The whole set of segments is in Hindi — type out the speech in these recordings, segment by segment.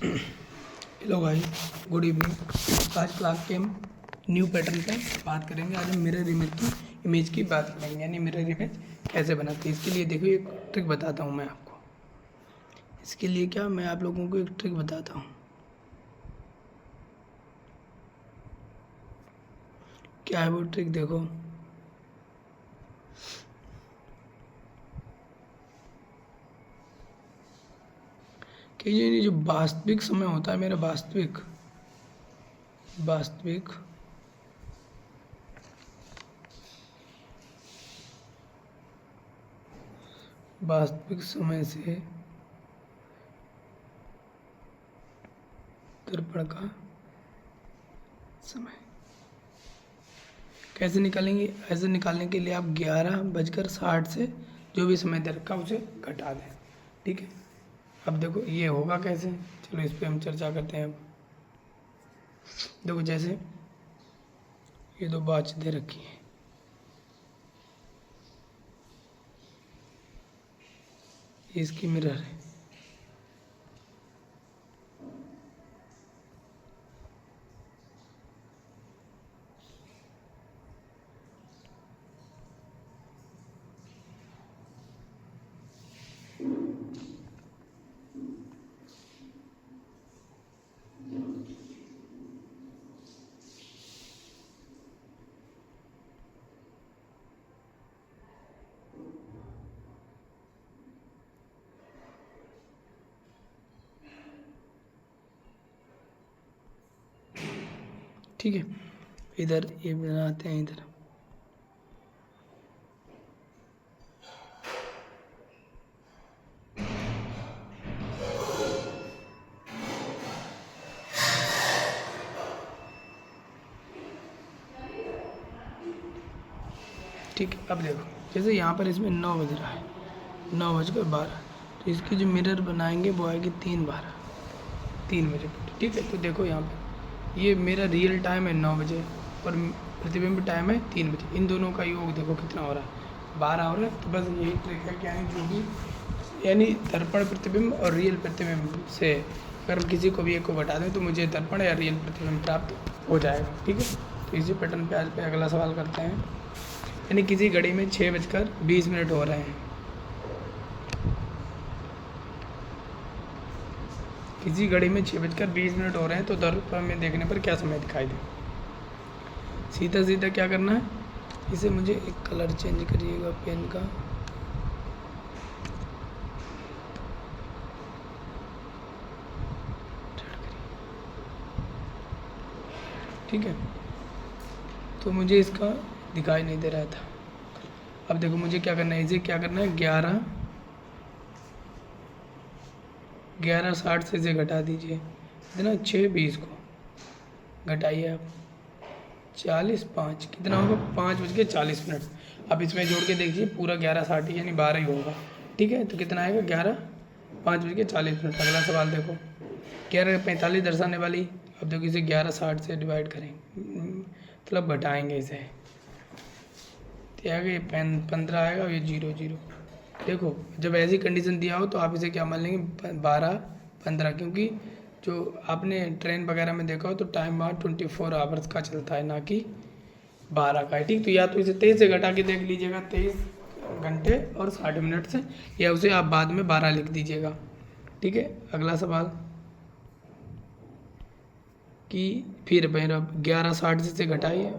Hello guys, good evening. आज क्लास के हम न्यू पैटर्न पे बात करेंगे। आज हम मिरर इमेज की बात करेंगे, यानी मिरर इमेज कैसे बनाते हैं। इसके लिए देखो एक ट्रिक बताता हूँ मैं आपको। इसके लिए क्या, मैं आप लोगों को एक ट्रिक बताता हूँ। क्या है वो ट्रिक, देखो। कि ये जो वास्तविक समय होता है मेरा, वास्तविक समय से दर्पण का समय कैसे निकालेंगे। ऐसे निकालने के लिए आप 11:60 से जो भी समय दे रखा उसे घटा दें, ठीक है। अब देखो ये होगा कैसे, चलो इस पे हम चर्चा करते हैं। अब देखो, जैसे ये दो वॉच दे रखी है, ये इसकी मिरर है। ठीक है, इधर ये बनाते हैं इधर। ठीक है, अब देखो जैसे यहाँ पर इसमें 9 बज रहा है, 9:12, तो इसकी जो मिरर बनाएंगे वो आएगी 3 बजे। ठीक है, तो देखो यहाँ पर ये मेरा रियल टाइम है 9 बजे और प्रतिबिंब टाइम है 3 बजे। इन दोनों का योग देखो कितना हो रहा है, 12 हो रहा है। तो बस यही ट्रिक है कि यानी दर्पण प्रतिबिंब और रियल प्रतिबिंब से अगर हम किसी को भी एक को बता दें तो मुझे दर्पण या रियल प्रतिबिंब प्राप्त हो जाएगा। ठीक है, तो इसी पैटर्न पे आज पे अगला सवाल करते हैं। यानी किसी घड़ी में 6:20 हो रहे हैं, किसी घड़ी में 6:20 हो रहे हैं, तो दर्पण में देखने पर क्या समय दिखाई दे। सीधा सीधा क्या करना है, इसे मुझे एक कलर चेंज करिएगा पेन का। ठीक है, तो मुझे इसका दिखाई नहीं दे रहा था। अब देखो मुझे क्या करना है, इसे क्या करना है, 11:60 से इसे घटा दीजिए। कितना, 6:20 को घटाइए आप 40:05, कितना होगा, 5:40। अब इसमें जोड़ के देखिए, पूरा 11:60 यानी 12 ही होगा। ठीक है, तो कितना आएगा, 5:40। अगला सवाल देखो, 11:45 दर्शाने वाली। अब देखो इसे 11:60 से डिवाइड करेंगे, मतलब घटाएंगे इसे, तो आएगा ये 15 आएगा और ये 0 देखो जब ऐसी कंडीशन दिया हो तो आप इसे क्या मान लेंगे, 12-15, क्योंकि जो आपने ट्रेन वगैरह में देखा हो तो टाइम वहाँ 24 आवर्स का चलता है, ना कि 12 का है। ठीक, तो या तो इसे 23 से घटा के देख लीजिएगा, 23 घंटे और 60 मिनट से, या उसे आप बाद में 12 लिख दीजिएगा। ठीक है, अगला सवाल कि फिर 11:60 से घटाइए,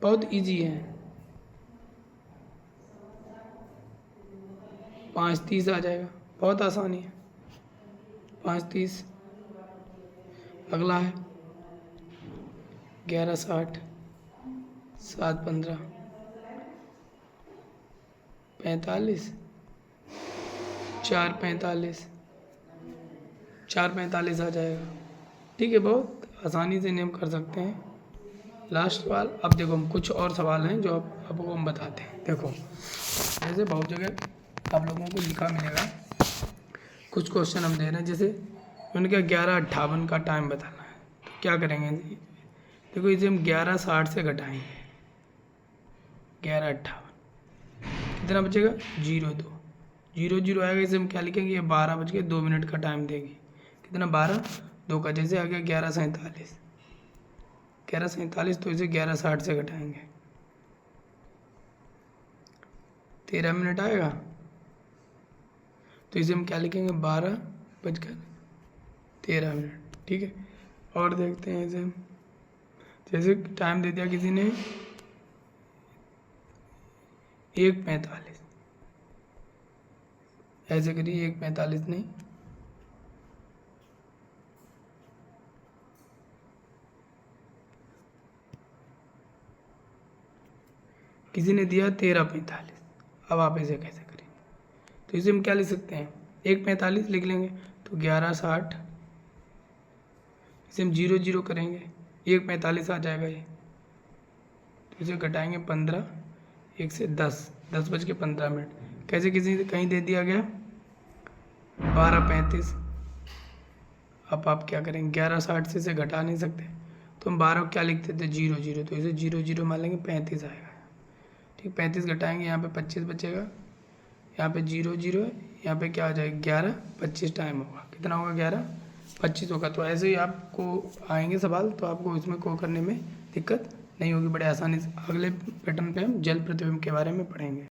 बहुत ईजी है, 5:30 आ जाएगा, बहुत आसानी है, 5:30। अगला है 11:60, 7:15, 45, 4:45 आ जाएगा। ठीक है, बहुत आसानी से नेम कर सकते हैं। लास्ट सवाल, अब देखो हम कुछ और सवाल हैं जो आपको हम बताते हैं। देखो जैसे बहुत जगह आप लोगों को लिखा मिलेगा, कुछ क्वेश्चन हम दे रहे हैं, जैसे उनका 11:58 का टाइम बताना है, तो क्या करेंगे, देखो इसे हम 11:60 से घटाएंगे, 11:58, कितना बचेगा, 0 आएगा। इसे हम क्या लिखेंगे, ये 12:02 का टाइम देगी, कितना, 12 2 का जैसे आ गया 11:47, 11:47 तो इसे 11:60 से घटाएंगे, 13 मिनट आएगा। तो इसे हम क्या लिखेंगे, 12:13। ठीक है, और देखते हैं इसे, जैसे टाइम दे दिया किसी ने 1:45, ऐसे करिए 1:45 नहीं, किसी ने दिया 13:45। अब आप इसे कैसे करें, तो इसे हम क्या लिख सकते हैं, 1:45 लिख लेंगे तो 11:60, इसे हम 0 करेंगे, 1:45 आ जाएगा ये। तो इसे घटाएंगे 15, 1 से 10, 10:15। कैसे किसी कहीं दे दिया गया 12:35। अब आप क्या करेंगे, 11:60 से इसे घटा नहीं सकते, तो हम 12 क्या लिखते थे, 0, तो इसे 0 मान लेंगे, 35 आएगा। ठीक, 35 घटाएंगे, यहाँ पे 25 बचेगा, यहाँ पे 0, यहाँ पे क्या आ जाएगा 11:25 टाइम होगा, कितना होगा 11:25 होगा। तो ऐसे ही आपको आएंगे सवाल, तो आपको इसमें को करने में दिक्कत नहीं होगी, बड़े आसानी से। अगले पैटर्न पे हम जल प्रतिबिंब के बारे में पढ़ेंगे।